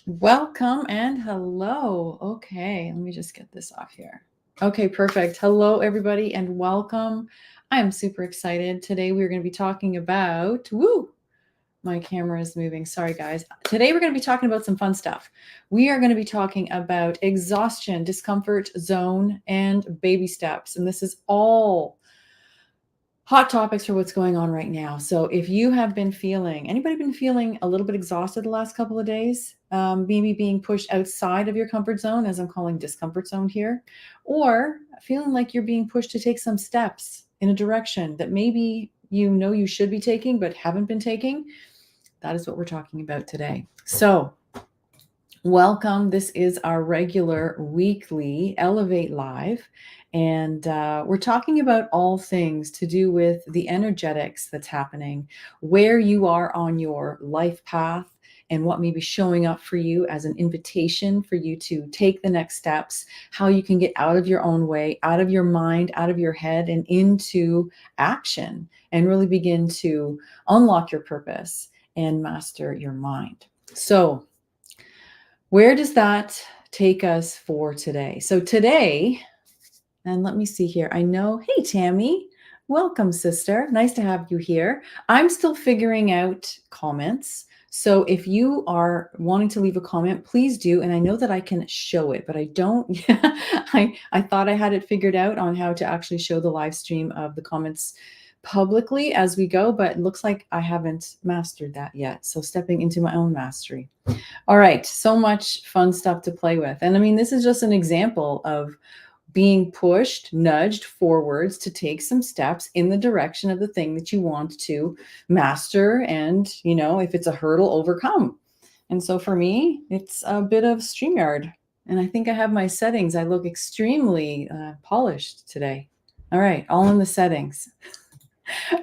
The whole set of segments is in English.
Welcome and hello. Okay, let me just get this off here. Okay, perfect. Hello, everybody, and welcome. I am super excited. Today we're going to be talking about, my camera is moving. Sorry, guys. Today we're going to be talking about some fun stuff. We are going to be talking about exhaustion, discomfort zone, and baby steps. And this is all hot topics for what's going on right now. So if you have been anybody been feeling a little bit exhausted the last couple of days, maybe being pushed outside of your comfort zone, as I'm calling discomfort zone here, or feeling like you're being pushed to take some steps in a direction that maybe you know you should be taking but haven't been taking, that is what we're talking about today. So welcome. This is our regular weekly Elevate Live. And we're talking about all things to do with the energetics that's happening, where you are on your life path, and what may be showing up for you as an invitation for you to take the next steps, how you can get out of your own way, out of your mind, out of your head, and into action, and really begin to unlock your purpose and master your mind. So, where does that take us for today? So today, and let me see here. I know, hey, Tammy, welcome, sister. Nice to have you here. I'm still figuring out comments. So if you are wanting to leave a comment, please do. And I know that I can show it, but I don't. I thought I had it figured out on how to actually show the live stream of the comments publicly as we go, but it looks like I haven't mastered that yet. So stepping into my own mastery. All right, so much fun stuff to play with. And I mean, this is just an example of being pushed, nudged forwards to take some steps in the direction of the thing that you want to master and, if it's a hurdle, overcome. And so for me, it's a bit of StreamYard. And I think I have my settings. I look extremely polished today. All right, all in the settings.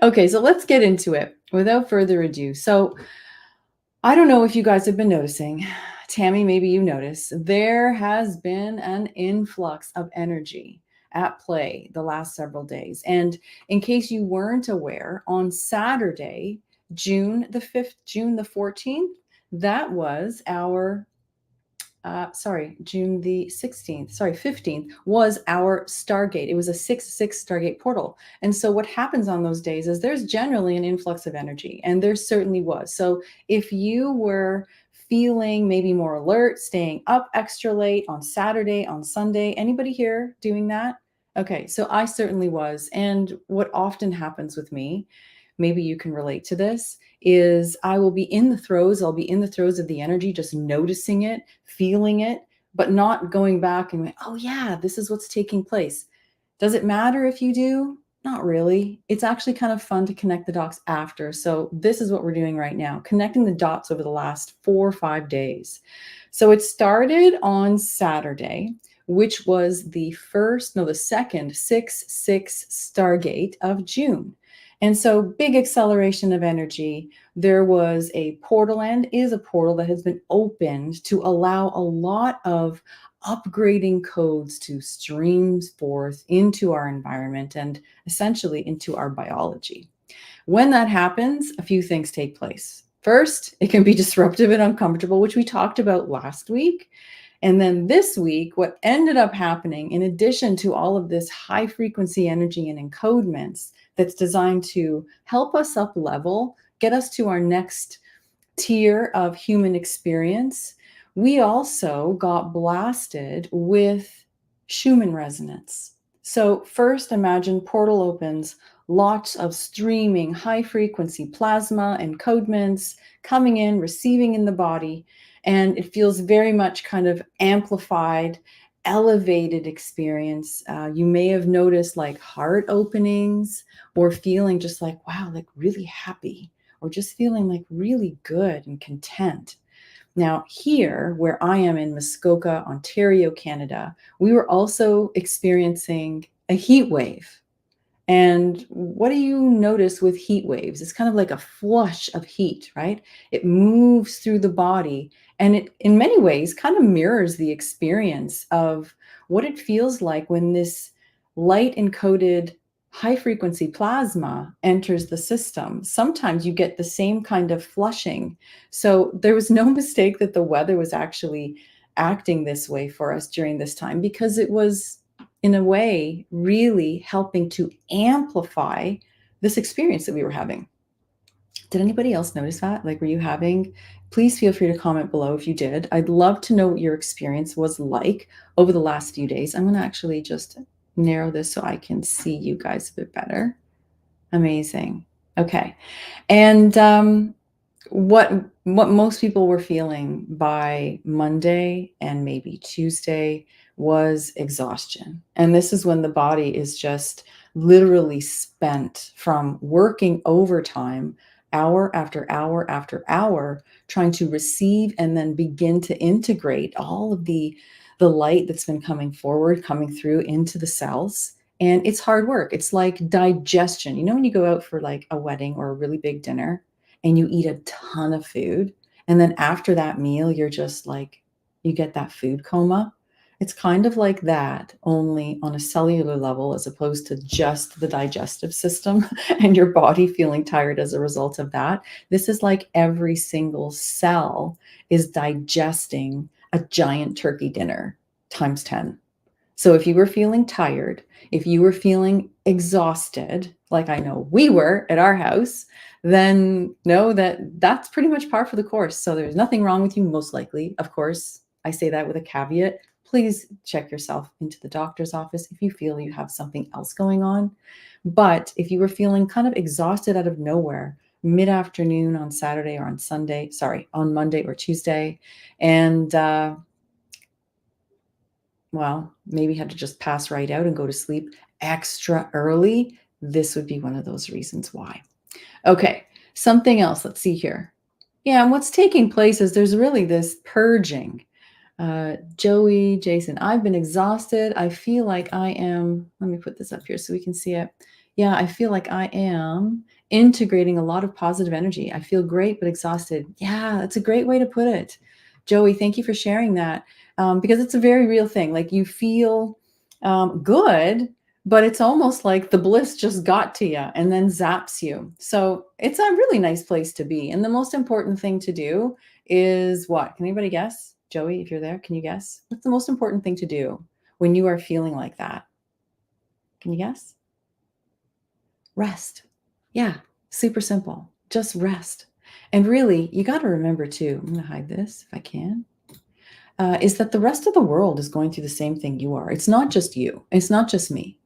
Okay, so let's get into it without further ado. So I don't know if you guys have been noticing, Tammy, maybe you notice, there has been an influx of energy at play the last several days. And in case you weren't aware, on Saturday, June the 5th, June the 14th, that was our June the 16th, 15th was our Stargate. It was a 6/6 Stargate portal. And so what happens on those days is there's generally an influx of energy, and there certainly was. So if you were feeling maybe more alert, staying up extra late on Saturday, on Sunday, anybody here doing that? Okay, so I certainly was. And what often happens with me, maybe you can relate to this, is I'll be in the throes of the energy, just noticing it, feeling it, but not going back and going, oh yeah, this is what's taking place. Does it matter if you do? Not really. It's actually kind of fun to connect the dots after. So this is what we're doing right now, connecting the dots over the last 4 or 5 days. So it started on Saturday, which was the second 6/6 Stargate of June. And so big acceleration of energy. There was a portal, and is a portal that has been opened to allow a lot of upgrading codes to stream forth into our environment and essentially into our biology. When that happens, a few things take place. First, it can be disruptive and uncomfortable, which we talked about last week. And then this week, what ended up happening, in addition to all of this high frequency energy and encodements that's designed to help us up level, get us to our next tier of human experience, we also got blasted with Schumann resonance. So first, imagine portal opens, lots of streaming high frequency plasma encodements coming in, receiving in the body, and it feels very much kind of amplified, elevated experience. You may have noticed like heart openings, or feeling just like, wow, like really happy, or just feeling like really good and content. Now, here where I am in Muskoka, Ontario, Canada, we were also experiencing a heat wave. And what do you notice with heat waves? It's kind of like a flush of heat, right? It moves through the body, and it, in many ways, kind of mirrors the experience of what it feels like when this light encoded high frequency plasma enters the system, sometimes you get the same kind of flushing. So there was no mistake that the weather was actually acting this way for us during this time, because it was, in a way, really helping to amplify this experience that we were having. Did anybody else notice that? Like, were you having? Please feel free to comment below if you did. I'd love to know what your experience was like over the last few days. I'm going to actually just narrow this so I can see you guys a bit better. Amazing. Okay. And what most people were feeling by Monday and maybe Tuesday was exhaustion. And this is when the body is just literally spent from working overtime, hour after hour after hour, trying to receive and then begin to integrate all of the light that's been coming forward, coming through into the cells. And it's hard work. It's like digestion. You know, when you go out for like a wedding or a really big dinner and you eat a ton of food, and then after that meal, you're just like, you get that food coma. It's kind of like that, only on a cellular level, as opposed to just the digestive system and your body feeling tired as a result of that. This is like every single cell is digesting a giant turkey dinner times 10. So if you were feeling tired, if you were feeling exhausted, like I know we were at our house, then know that that's pretty much par for the course. So there's nothing wrong with you, most likely. Of course, I say that with a caveat. Please check yourself into the doctor's office if you feel you have something else going on. But if you were feeling kind of exhausted out of nowhere, mid-afternoon on Saturday or on Sunday, sorry, on Monday or Tuesday, and well, maybe had to just pass right out and go to sleep extra early, this would be one of those reasons why. Okay, something else. Let's see here. Yeah, and what's taking place is there's really this purging. Joey, Jason, I've been exhausted. I feel like I am, let me put this up here so we can see it. Yeah, I feel like I am integrating a lot of positive energy. I feel great, but exhausted. Yeah, that's a great way to put it. Joey, thank you for sharing that, because it's a very real thing. Like, you feel good, but it's almost like the bliss just got to you and then zaps you. So it's a really nice place to be. And the most important thing to do is what? Can anybody guess? Joey, if you're there, can you guess? What's the most important thing to do when you are feeling like that? Can you guess? Rest. Yeah, super simple. Just rest. And really, you got to remember too, I'm going to hide this if I can, is that the rest of the world is going through the same thing you are. It's not just you. It's not just me.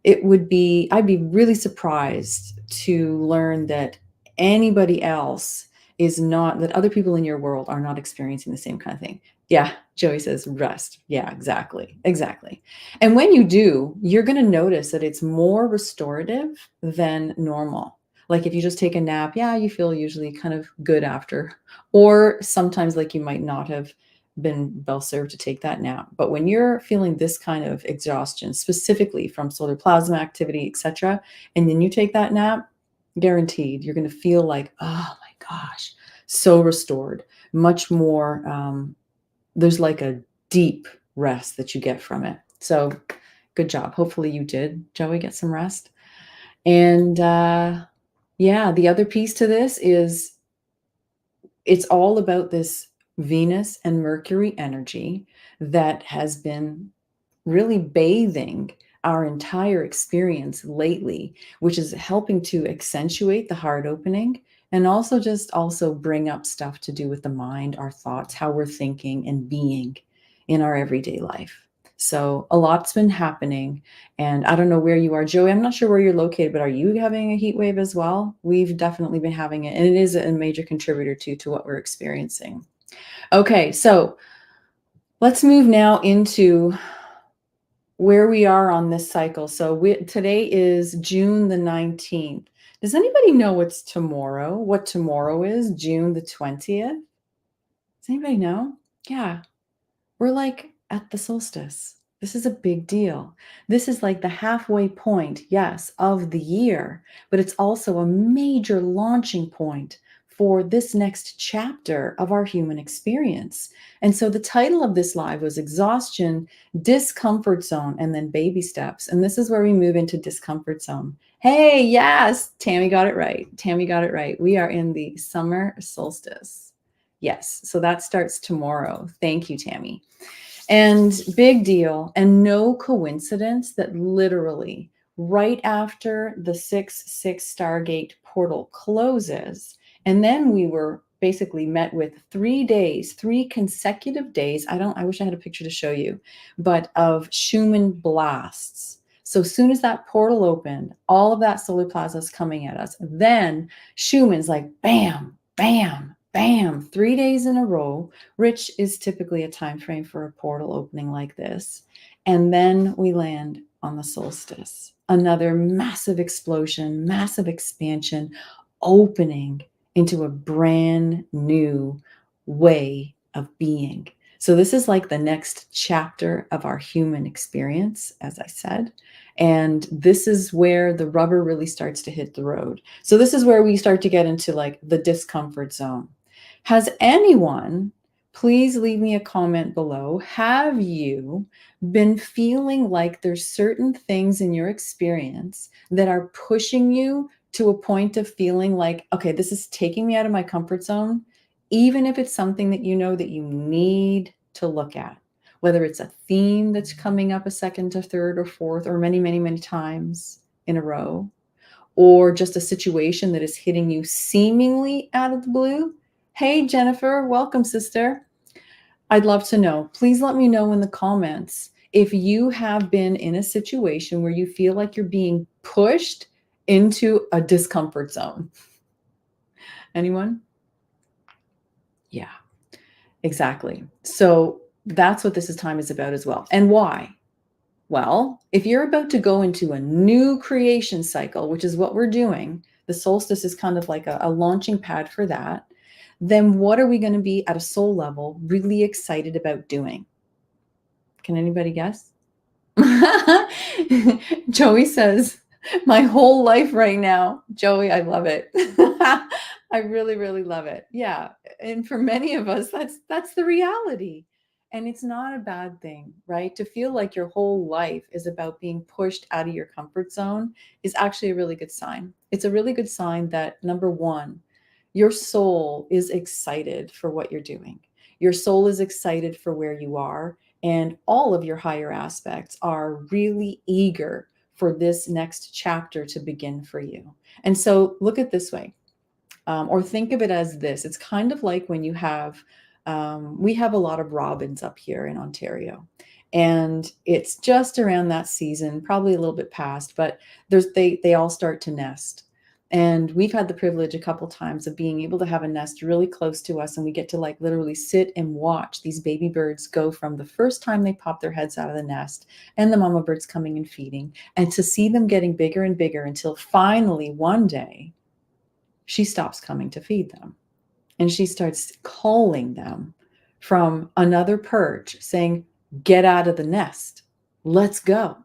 I'd be really surprised to learn that anybody else that other people in your world are not experiencing the same kind of thing. Yeah, Joey says rest. Yeah, exactly. Exactly. And when you do, you're going to notice that it's more restorative than normal. Like, if you just take a nap, yeah, you feel usually kind of good after. Or sometimes, like, you might not have been well served to take that nap. But when you're feeling this kind of exhaustion, specifically from solar plasma activity, etc., and then you take that nap, guaranteed you're going to feel like, oh my gosh, so restored, much more. There's like a deep rest that you get from it. So good job. Hopefully you did, Joey, get some rest. And yeah, the other piece to this is it's all about this Venus and Mercury energy that has been really bathing our entire experience lately, which is helping to accentuate the heart opening and also bring up stuff to do with the mind, our thoughts, how we're thinking and being in our everyday life. So a lot's been happening, and I don't know where you are, Joey. I'm not sure where you're located, but are you having a heat wave as well? We've definitely been having it, and it is a major contributor to what we're experiencing. Okay, so let's move now into where we are on this cycle. So today is June the 19th. Does anybody know what's tomorrow? What tomorrow is? June the 20th? Does anybody know? Yeah, we're like at the solstice. This is a big deal. This is like the halfway point, yes, of the year, but it's also a major launching point for this next chapter of our human experience. And so the title of this live was Exhaustion, Discomfort Zone, and then Baby Steps. And this is where we move into discomfort zone. Hey, yes, Tammy got it right. Tammy got it right. We are in the summer solstice. Yes, so that starts tomorrow. Thank you, Tammy. And big deal, and no coincidence that literally right after the 6/6 Stargate portal closes, and then we were basically met with 3 days, 3 consecutive days. I wish I had a picture to show you, but of Schumann blasts. So soon as that portal opened, all of that solar plasma is coming at us. Then Schumann's like bam, bam, bam, 3 days in a row, which is typically a time frame for a portal opening like this. And then we land on the solstice. Another massive explosion, massive expansion, opening into a brand new way of being. So this is like the next chapter of our human experience, as I said. And this is where the rubber really starts to hit the road. So this is where we start to get into like the discomfort zone. Has anyone, please leave me a comment below, have you been feeling like there's certain things in your experience that are pushing you to a point of feeling like, okay, this is taking me out of my comfort zone, even if it's something that you know that you need to look at, whether it's a theme that's coming up a second or third or fourth or many, many, many times in a row, or just a situation that is hitting you seemingly out of the blue. Hey, Jennifer, welcome, sister. I'd love to know. Please let me know in the comments if you have been in a situation where you feel like you're being pushed into a discomfort zone. Anyone? Yeah, exactly. So that's what this time is about as well. And why? Well, if you're about to go into a new creation cycle, which is what we're doing, the solstice is kind of like a launching pad for that, then what are we going to be at a soul level really excited about doing? Can anybody guess? Joey says, my whole life right now. Joey, I love it. I really, really love it. Yeah. And for many of us, that's the reality. And it's not a bad thing, right? To feel like your whole life is about being pushed out of your comfort zone is actually a really good sign. It's a really good sign that, number one, your soul is excited for what you're doing. Your soul is excited for where you are. And all of your higher aspects are really eager for this next chapter to begin for you. And so look at it this way, or think of it as this. It's kind of like when you have, we have a lot of robins up here in Ontario. And it's just around that season, probably a little bit past, but they all start to nest. And we've had the privilege a couple times of being able to have a nest really close to us, and we get to like literally sit and watch these baby birds go from the first time they pop their heads out of the nest and the mama birds coming and feeding, and to see them getting bigger and bigger until finally one day she stops coming to feed them. And she starts calling them from another perch, saying, get out of the nest. Let's go.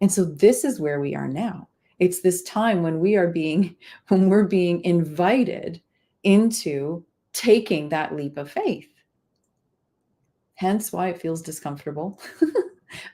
And so this is where we are now. It's this time when we're being invited into taking that leap of faith. Hence why it feels discomfortable.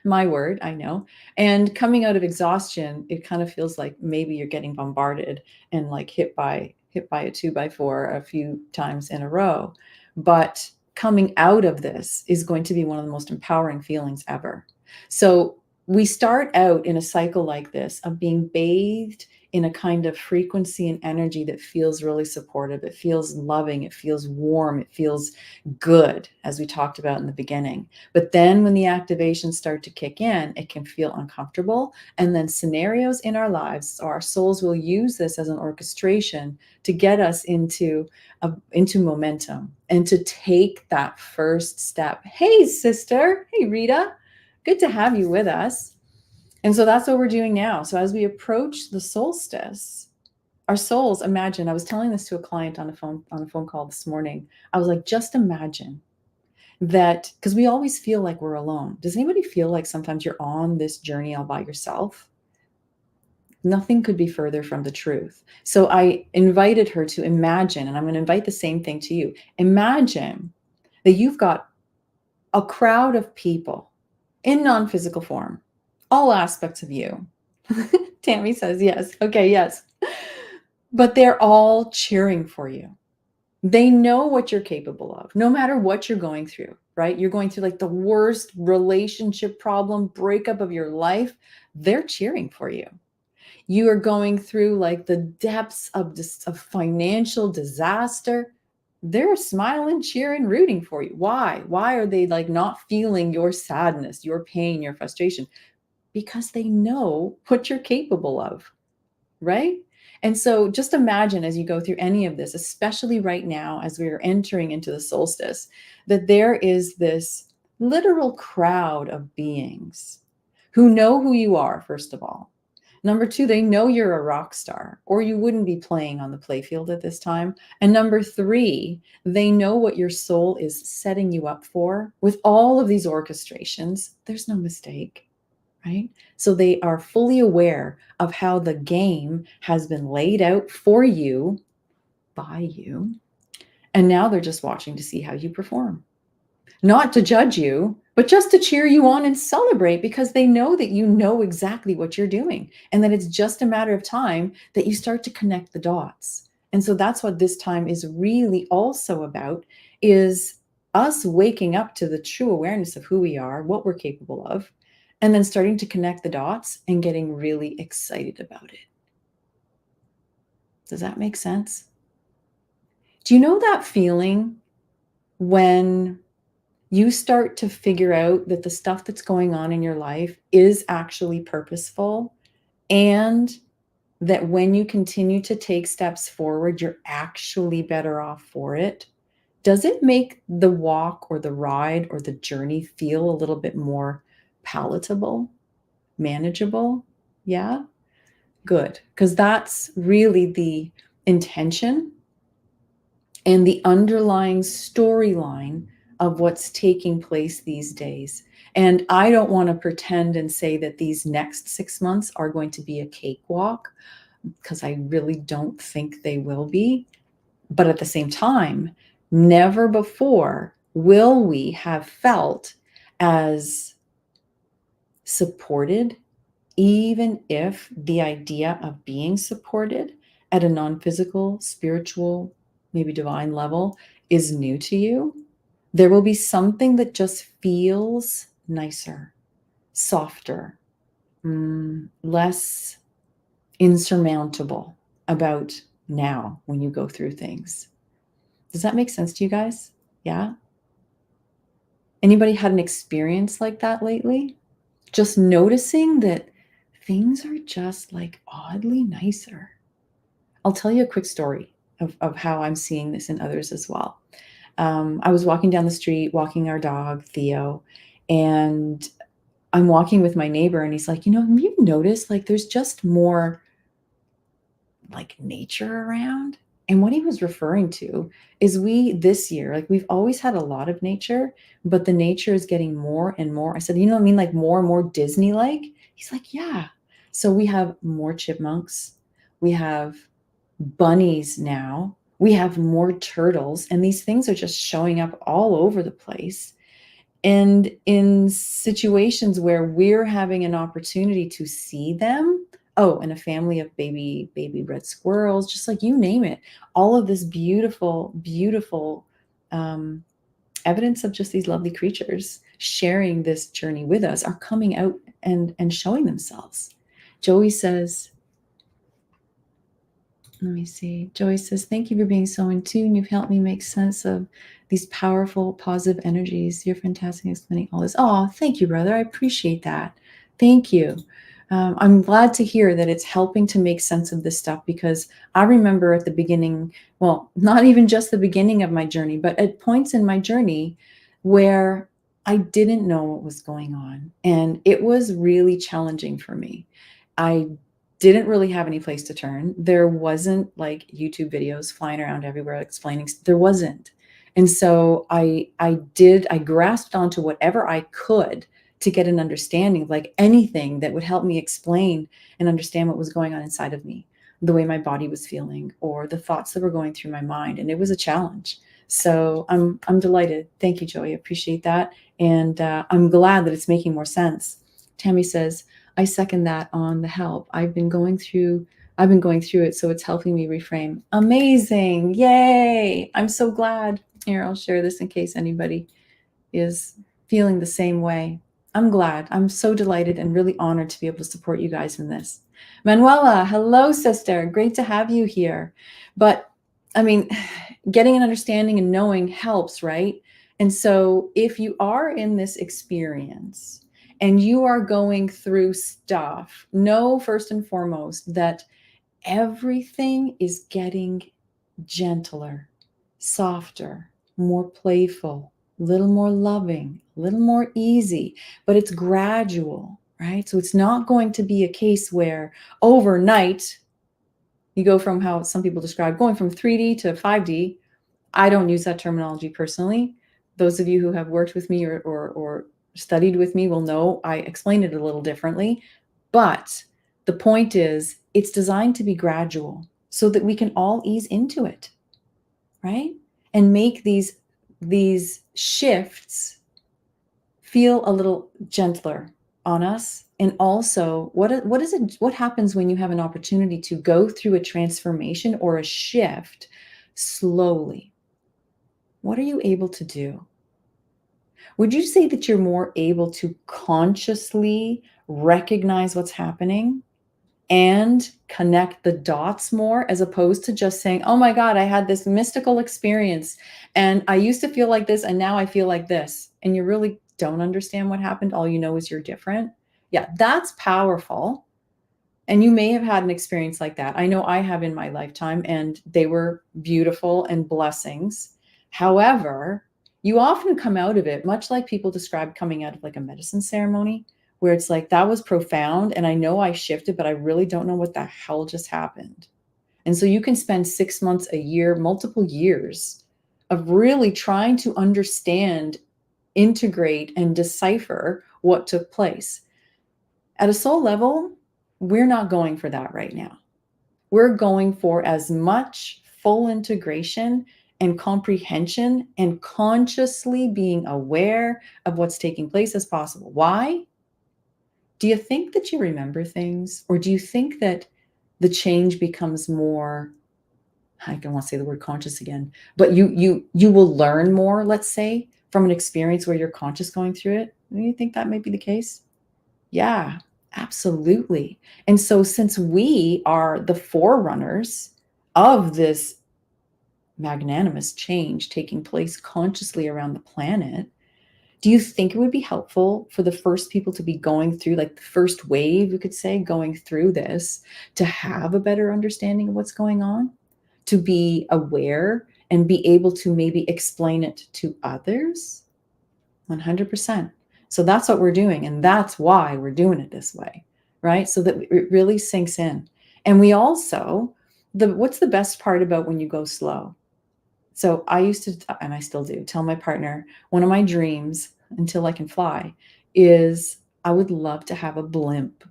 My word, I know. And coming out of exhaustion, it kind of feels like maybe you're getting bombarded and like hit by a 2x4 a few times in a row. But coming out of this is going to be one of the most empowering feelings ever. So we start out in a cycle like this of being bathed in a kind of frequency and energy that feels really supportive. It feels loving. It feels warm. It feels good, as we talked about in the beginning. But then when the activations start to kick in, it can feel uncomfortable. And then scenarios in our lives, so our souls will use this as an orchestration to get us into momentum and to take that first step. Hey, sister. Hey, Rita. Good to have you with us. And so that's what we're doing now. So as we approach the solstice, our souls, imagine, I was telling this to a client on a phone call this morning. I was like, just imagine that, because we always feel like we're alone. Does anybody feel like sometimes you're on this journey all by yourself? Nothing could be further from the truth. So I invited her to imagine, and I'm going to invite the same thing to you. Imagine that you've got a crowd of people in non-physical form, all aspects of you. Tammy says yes. Okay, yes. But they're all cheering for you. They know what you're capable of, no matter what you're going through, right? You're going through like the worst relationship problem, breakup of your life. They're cheering for you. You are going through like the depths of financial disaster. They're smiling, cheering, rooting for you. Why? Why are they like not feeling your sadness, your pain, your frustration? Because they know what you're capable of, right? And so just imagine as you go through any of this, especially right now as we are entering into the solstice, that there is this literal crowd of beings who know who you are, first of all. Number two, they know you're a rock star, or you wouldn't be playing on the playfield at this time. And number three, they know what your soul is setting you up for with all of these orchestrations. There's no mistake, right? So they are fully aware of how the game has been laid out for you, by you. And now they're just watching to see how you perform. Not to judge you, but just to cheer you on and celebrate because they know that you know exactly what you're doing and that it's just a matter of time that you start to connect the dots. And so that's what this time is really also about, is us waking up to the true awareness of who we are, what we're capable of, and then starting to connect the dots and getting really excited about it. Does that make sense? Do you know that feeling when you start to figure out that the stuff that's going on in your life is actually purposeful, and that when you continue to take steps forward, you're actually better off for it? Does it make the walk or the ride or the journey feel a little bit more palatable, manageable? Yeah, good. Because that's really the intention and the underlying storyline of what's taking place these days. And I don't want to pretend and say that these next 6 months are going to be a cakewalk, because I really don't think they will be. But at the same time, never before will we have felt as supported, even if the idea of being supported at a non-physical, spiritual, maybe divine level is new to you. There will be something that just feels nicer, softer, less insurmountable about now when you go through things. Does that make sense to you guys? Yeah? Anybody had an experience like that lately? Just noticing that things are just like oddly nicer. I'll tell you a quick story of how I'm seeing this in others as well. I was walking down the street, walking our dog, Theo, and I'm walking with my neighbor, and he's like, have you noticed like there's just more like nature around? And what he was referring to is this year, like we've always had a lot of nature, but the nature is getting more and more. I said, you know what I mean? Like more and more Disney-like. He's like, yeah. So we have more chipmunks. We have bunnies now. We have more turtles, and these things are just showing up all over the place. And in situations where we're having an opportunity to see them, oh, and a family of baby red squirrels, just like you name it, all of this beautiful, beautiful evidence of just these lovely creatures sharing this journey with us are coming out and showing themselves. Joey says, let me see. Joey says, thank you for being so in tune. You've helped me make sense of these powerful, positive energies. You're fantastic at explaining all this. Oh, thank you, brother. I appreciate that. Thank you. I'm glad to hear that it's helping to make sense of this stuff, because I remember at the beginning, well, not even just the beginning of my journey, but at points in my journey where I didn't know what was going on. And it was really challenging for me. I didn't really have any place to turn. There wasn't like YouTube videos flying around everywhere explaining. There wasn't. And so I grasped onto whatever I could to get an understanding of like anything that would help me explain and understand what was going on inside of me, the way my body was feeling, or the thoughts that were going through my mind. And it was a challenge. So I'm delighted. Thank you, Joey. I appreciate that. And I'm glad that it's making more sense. Tammy says, I second that on the help. I've been going through it, so it's helping me reframe. Amazing. Yay. I'm so glad. Here, I'll share this in case anybody is feeling the same way. I'm glad. I'm so delighted and really honored to be able to support you guys in this. Manuela, hello, sister. Great to have you here. But I mean, getting an understanding and knowing helps, right? And so if you are in this experience and you are going through stuff, know first and foremost that everything is getting gentler, softer, more playful, a little more loving, a little more easy, but it's gradual, right? So it's not going to be a case where overnight you go from how some people describe going from 3D to 5D. I don't use that terminology personally. Those of you who have worked with me or studied with me will know I explain it a little differently. But the point is, it's designed to be gradual so that we can all ease into it, right? And make these shifts feel a little gentler on us. And also, what happens when you have an opportunity to go through a transformation or a shift slowly? What are you able to do? Would you say that you're more able to consciously recognize what's happening and connect the dots more, as opposed to just saying, oh my God, I had this mystical experience and I used to feel like this and now I feel like this, and you really don't understand what happened? All you know is you're different. Yeah, that's powerful. And you may have had an experience like that. I know I have in my lifetime, and they were beautiful and blessings. However, you often come out of it, much like people describe coming out of like a medicine ceremony, where it's like, that was profound. And I know I shifted, but I really don't know what the hell just happened. And so you can spend 6 months, a year, multiple years of really trying to understand, integrate, and decipher what took place. At a soul level, we're not going for that right now. We're going for as much full integration and comprehension and consciously being aware of what's taking place as possible. Why? Do you think that you remember things, or do you think that the change becomes more, I don't want to say the word conscious again, but you will learn more, let's say, from an experience where you're conscious going through it? Do you think that might be the case? Yeah, absolutely. And so since we are the forerunners of this magnanimous change taking place consciously around the planet, do you think it would be helpful for the first people to be going through, like the first wave, you could say, going through this, to have a better understanding of what's going on, to be aware and be able to maybe explain it to others? 100%. So that's what we're doing. And that's why we're doing it this way, right? So that it really sinks in. And we also, what's the best part about when you go slow? So I used to, and I still do, tell my partner, one of my dreams until I can fly is I would love to have a blimp.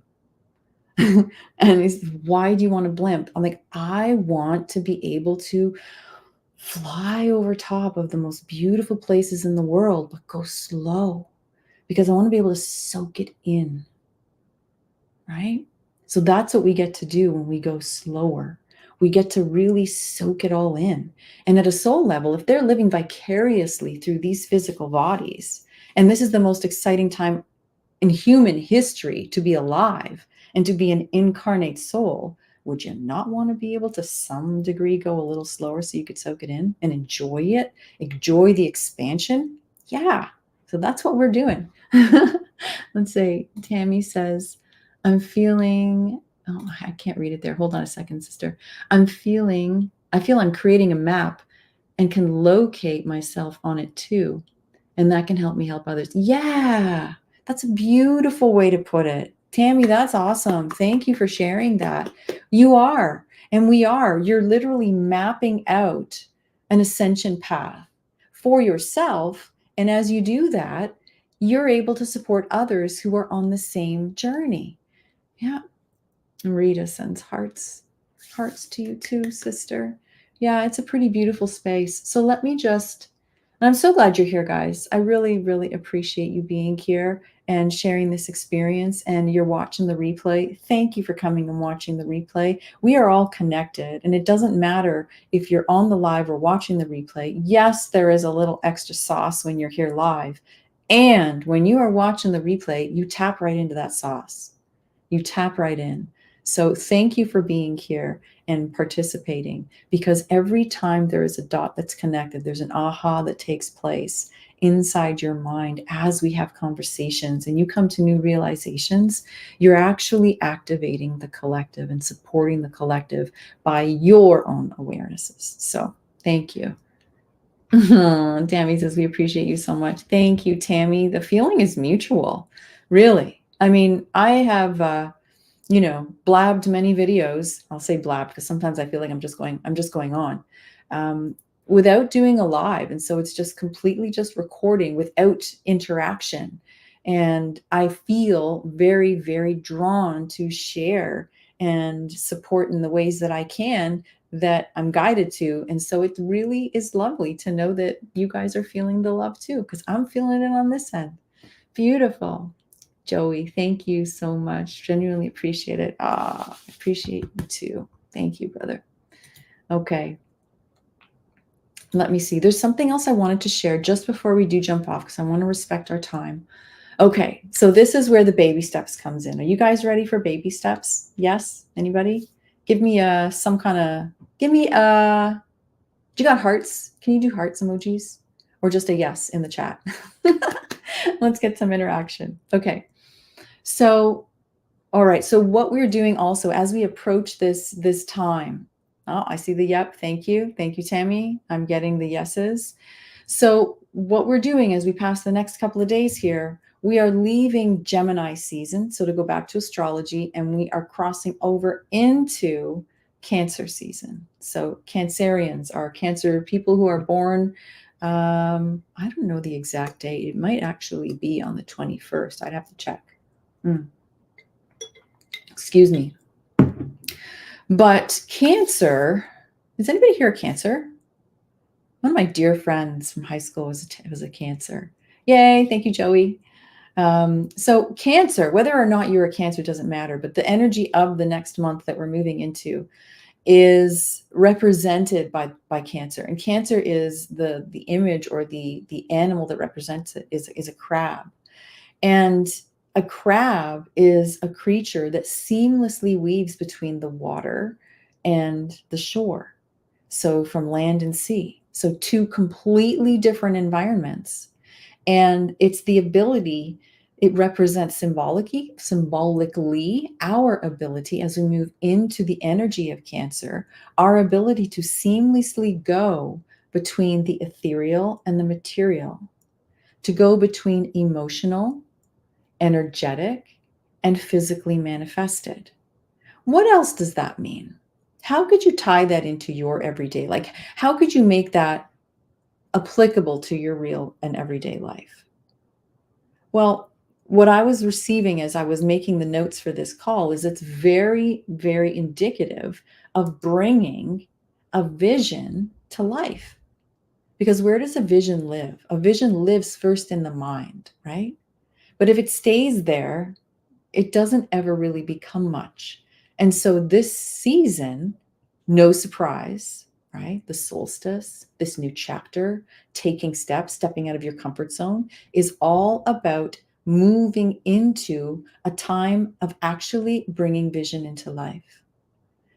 And he's, why do you want a blimp? I'm like, I want to be able to fly over top of the most beautiful places in the world, but go slow, because I want to be able to soak it in, right? So that's what we get to do when we go slower. We get to really soak it all in. And at a soul level, if they're living vicariously through these physical bodies, and this is the most exciting time in human history to be alive and to be an incarnate soul, would you not want to be able to some degree go a little slower so you could soak it in and enjoy it, enjoy the expansion? Yeah. So that's what we're doing. Let's say Tammy says, I'm feeling, oh, I can't read it there. Hold on a second, sister. I feel I'm creating a map and can locate myself on it too. And that can help me help others. Yeah, that's a beautiful way to put it. Tammy, that's awesome. Thank you for sharing that. You are, and we are. You're literally mapping out an ascension path for yourself. And as you do that, you're able to support others who are on the same journey. Yeah. Rita sends hearts. Hearts to you too, sister. Yeah, it's a pretty beautiful space. So let me just, and I'm so glad you're here, guys. I really, really appreciate you being here and sharing this experience. And you're watching the replay. Thank you for coming and watching the replay. We are all connected, and it doesn't matter if you're on the live or watching the replay. Yes, there is a little extra sauce when you're here live. And when you are watching the replay, you tap right into that sauce. You tap right in. So thank you for being here and participating, because every time there is a dot that's connected, there's an aha that takes place inside your mind as we have conversations and you come to new realizations. You're actually activating the collective and supporting the collective by your own awarenesses. So thank you. Tammy says, we appreciate you so much. Thank you, Tammy. The feeling is mutual, really. I mean, I have blabbed many videos. I'll say blabbed because sometimes I feel like I'm just going on without doing a live. And so it's just completely just recording without interaction. And I feel very, very drawn to share and support in the ways that I can, that I'm guided to. And so it really is lovely to know that you guys are feeling the love too, because I'm feeling it on this end. Beautiful. Joey, thank you so much. Genuinely appreciate it. I appreciate you too. Thank you, brother. Okay. Let me see. There's something else I wanted to share just before we do jump off, because I want to respect our time. Okay. So this is where the baby steps comes in. Are you guys ready for baby steps? Yes? Anybody? Give me do you got hearts? Can you do hearts emojis? Or just a yes in the chat? Let's get some interaction. Okay. So, all right. So what we're doing also as we approach this time. Oh, I see the yep. Thank you. Thank you, Tammy. I'm getting the yeses. So what we're doing as we pass the next couple of days here, we are leaving Gemini season. So to go back to astrology, and we are crossing over into Cancer season. So Cancerians are Cancer people who are born. I don't know the exact date. It might actually be on the 21st. I'd have to check. Excuse me. But Cancer, is anybody here a Cancer? One of my dear friends from high school was a Cancer. Yay, thank you, Joey. So Cancer, whether or not you're a Cancer doesn't matter, but the energy of the next month that we're moving into is represented by Cancer. And Cancer is the image, or the animal that represents it is a crab. And a crab is a creature that seamlessly weaves between the water and the shore. So from land and sea. So two completely different environments. And it's the ability, it represents symbolically our ability as we move into the energy of Cancer, our ability to seamlessly go between the ethereal and the material, to go between emotional, energetic, and physically manifested. What else does that mean? How could you tie that into your everyday? Like, how could you make that applicable to your real and everyday life? Well, what I was receiving as I was making the notes for this call is it's very, very indicative of bringing a vision to life. Because where does a vision live? A vision lives first in the mind, right? But if it stays there, it doesn't ever really become much. And so this season, no surprise, right? The solstice, this new chapter, taking steps, stepping out of your comfort zone, is all about moving into a time of actually bringing vision into life.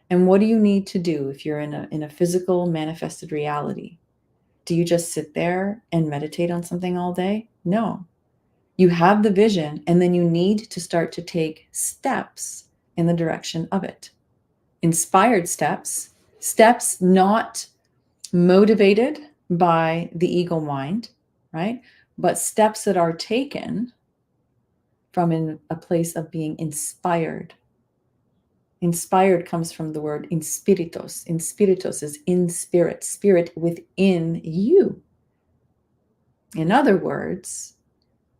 And what do you need to do if you're in a physical manifested reality? Do you just sit there and meditate on something all day? No. You have the vision, and then you need to start to take steps in the direction of it. Inspired steps, steps not motivated by the ego mind, right? But steps that are taken from a place of being inspired. Inspired comes from the word inspiritos. Inspiritos is in spirit, spirit within you. In other words,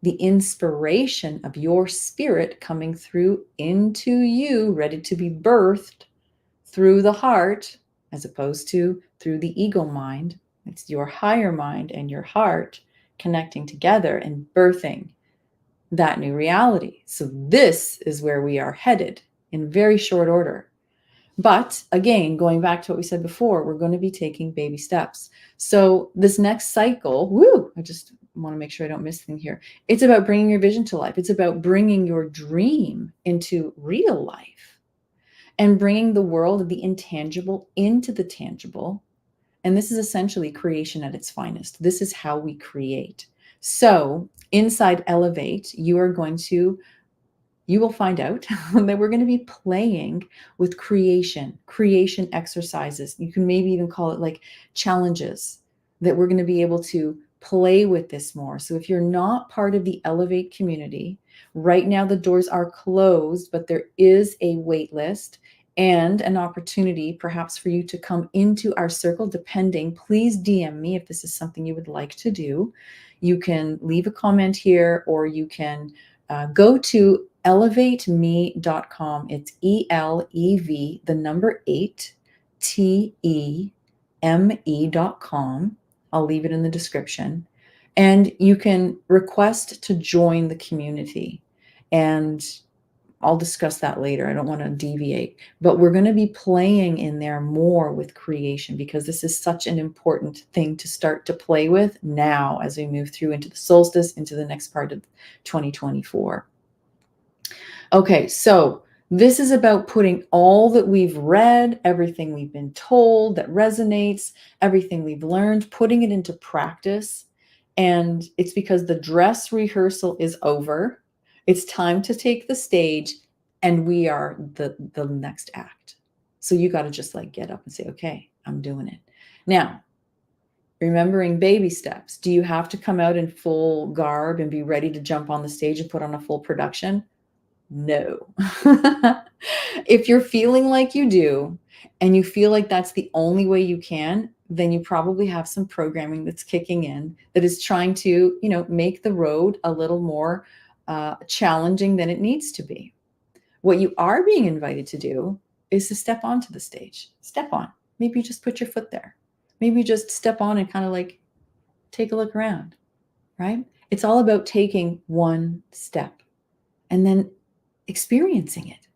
the inspiration of your spirit coming through into you, ready to be birthed through the heart, as opposed to through the ego mind. It's your higher mind and your heart connecting together and birthing that new reality. So this is where we are headed in very short order. But again, going back to what we said before, we're going to be taking baby steps. So this next cycle, I just want to make sure I don't miss anything here. It's about bringing your vision to life. It's about bringing your dream into real life and bringing the world of the intangible into the tangible. And this is essentially creation at its finest. This is how we create. So inside Elevate, you will find out that we're going to be playing with creation exercises. You can maybe even call it like challenges, that we're going to be able to play with this more. So if you're not part of the Elevate community, right now the doors are closed, but there is a wait list and an opportunity perhaps for you to come into our circle, depending. Please DM me if this is something you would like to do. You can leave a comment here, or you can go to elevateme.com. It's ELEV, the number 8, TEME.com. I'll leave it in the description. And you can request to join the community. And I'll discuss that later. I don't want to deviate, but we're going to be playing in there more with creation, because this is such an important thing to start to play with now as we move through into the solstice, into the next part of 2024. Okay, so this is about putting all that we've read, everything we've been told that resonates, everything we've learned, putting it into practice. And it's because the dress rehearsal is over. It's time to take the stage, and we are the next act. So you got to just like get up and say, okay, I'm doing it. Now, remembering baby steps. Do you have to come out in full garb and be ready to jump on the stage and put on a full production? No. If you're feeling like you do, and you feel like that's the only way you can, then you probably have some programming that's kicking in that is trying to, make the road a little more challenging than it needs to be. What you are being invited to do is to step onto the stage. Step on. Maybe just put your foot there. Maybe just step on and kind of like take a look around, right? It's all about taking one step and then experiencing it,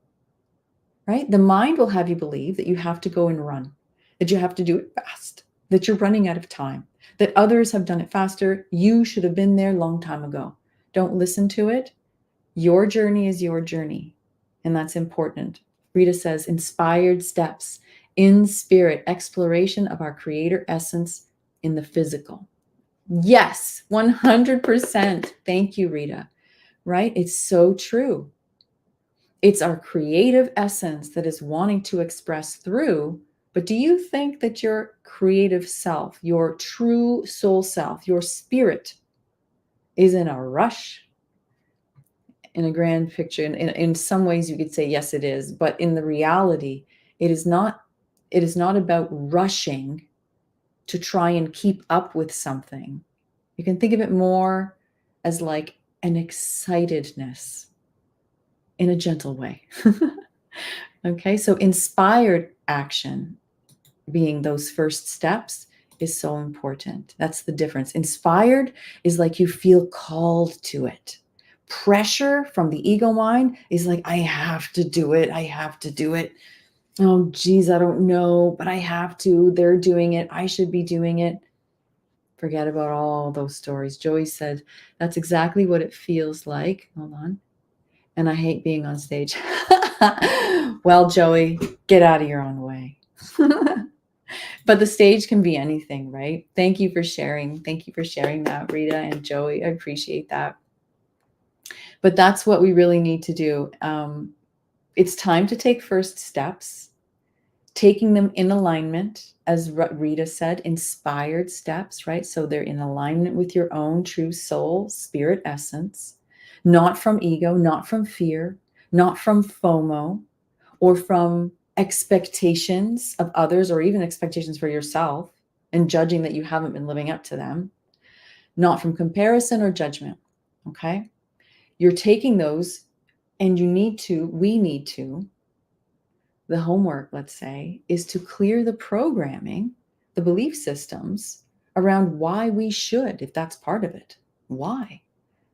right? The mind will have you believe that you have to go and run, that you have to do it fast, that you're running out of time, that others have done it faster. You should have been there a long time ago. Don't listen to it. Your journey is your journey, and that's important. Rita says, inspired steps in spirit, exploration of our creator essence in the physical. Yes, 100%. Thank you, Rita. Right? It's so true. It's our creative essence that is wanting to express through. But do you think that your creative self, your true soul self, your spirit is in a rush? In a grand picture, in some ways you could say, yes, it is. But in the reality, it is not about rushing to try and keep up with something. You can think of it more as like an excitedness in a gentle way. Okay, so inspired action, being those first steps, is so important. That's the difference. Inspired is like you feel called to it. Pressure from the ego mind is like, I have to do it. I have to do it. Oh, geez, I don't know, but I have to. They're doing it. I should be doing it. Forget about all those stories. Joey said, that's exactly what it feels like. Hold on. And I hate being on stage. Well, Joey, get out of your own way. But the stage can be anything, right? Thank you for sharing. Thank you for sharing that, Rita and Joey. I appreciate that. But that's what we really need to do. It's time to take first steps, taking them in alignment, as Rita said, inspired steps, right? So they're in alignment with your own true soul, spirit essence, not from ego, not from fear, not from FOMO, or from expectations of others, or even expectations for yourself and judging that you haven't been living up to them, not from comparison or judgment. Okay. You're taking those, and we need to, the homework, let's say, is to clear the programming, the belief systems around why we should, if that's part of it. Why?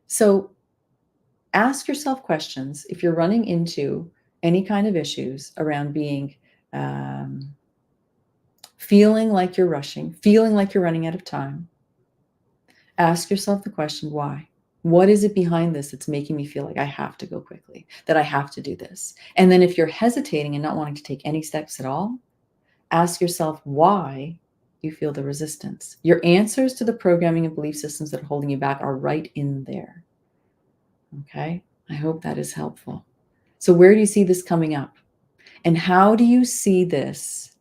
So ask yourself questions if you're running into any kind of issues around being, feeling like you're rushing, feeling like you're running out of time. Ask yourself the question, why? What is it behind this that's making me feel like I have to go quickly, that I have to do this? And then if you're hesitating and not wanting to take any steps at all, ask yourself why you feel the resistance. Your answers to the programming and belief systems that are holding you back are right in there. Okay? I hope that is helpful. So where do you see this coming up? And how do you see this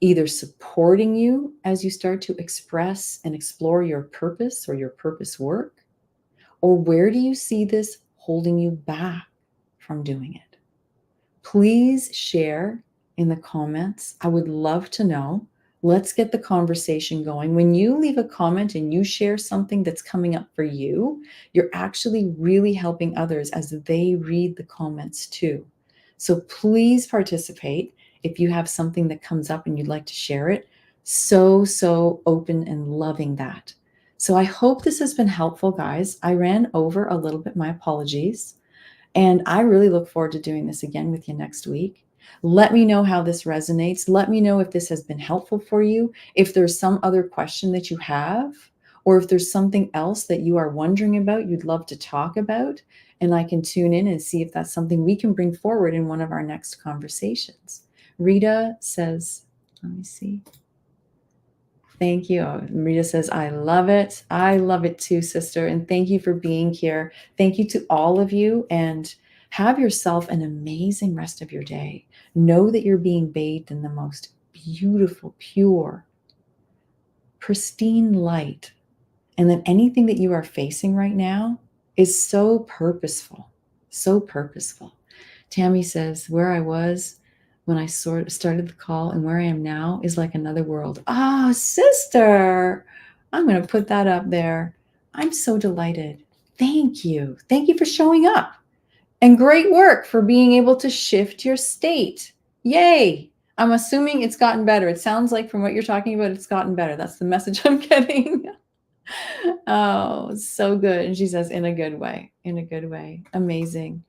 either supporting you as you start to express and explore your purpose or your purpose work? Or where do you see this holding you back from doing it? Please share in the comments. I would love to know. Let's get the conversation going. When you leave a comment and you share something that's coming up for you, you're actually really helping others as they read the comments too. So please participate if you have something that comes up and you'd like to share it. So open and loving that. So I hope this has been helpful, guys. I ran over a little bit. My apologies. And I really look forward to doing this again with you next week. Let me know how this resonates. Let me know if this has been helpful for you, if there's some other question that you have, or if there's something else that you are wondering about, you'd love to talk about, and I can tune in and see if that's something we can bring forward in one of our next conversations. Rita says, let me see. Thank you. Rita says, I love it. I love it too, sister. And thank you for being here. Thank you to all of you. And have yourself an amazing rest of your day. Know that you're being bathed in the most beautiful, pure, pristine light. And that anything that you are facing right now is so purposeful, so purposeful. Tammy says, where I was when I started the call and where I am now is like another world. Ah, sister, I'm going to put that up there. I'm so delighted. Thank you. Thank you for showing up. And great work for being able to shift your state. Yay. I'm assuming it's gotten better. It sounds like from what you're talking about, it's gotten better. That's the message I'm getting. Oh, so good. And she says, in a good way, in a good way. Amazing.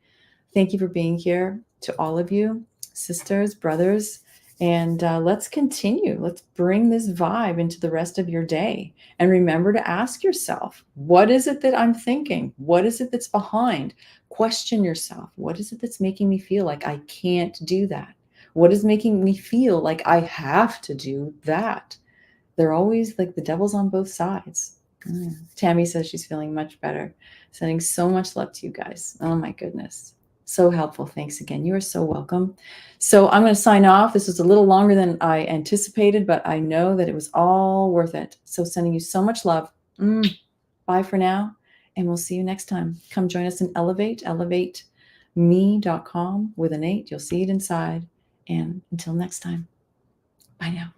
Thank you for being here to all of you, sisters, brothers. And let's continue. Let's bring this vibe into the rest of your day. And remember to ask yourself, what is it that I'm thinking? What is it that's behind? Question yourself. What is it that's making me feel like I can't do that? What is making me feel like I have to do that? They're always like the devil's on both sides. Tammy says she's feeling much better. Sending so much love to you guys. Oh my goodness. So helpful. Thanks again. You are so welcome. So I'm going to sign off. This was a little longer than I anticipated, but I know that it was all worth it. So sending you so much love. Bye for now. And we'll see you next time. Come join us in Elevate, elevateme.com with an 8. You'll see it inside. And until next time, bye now.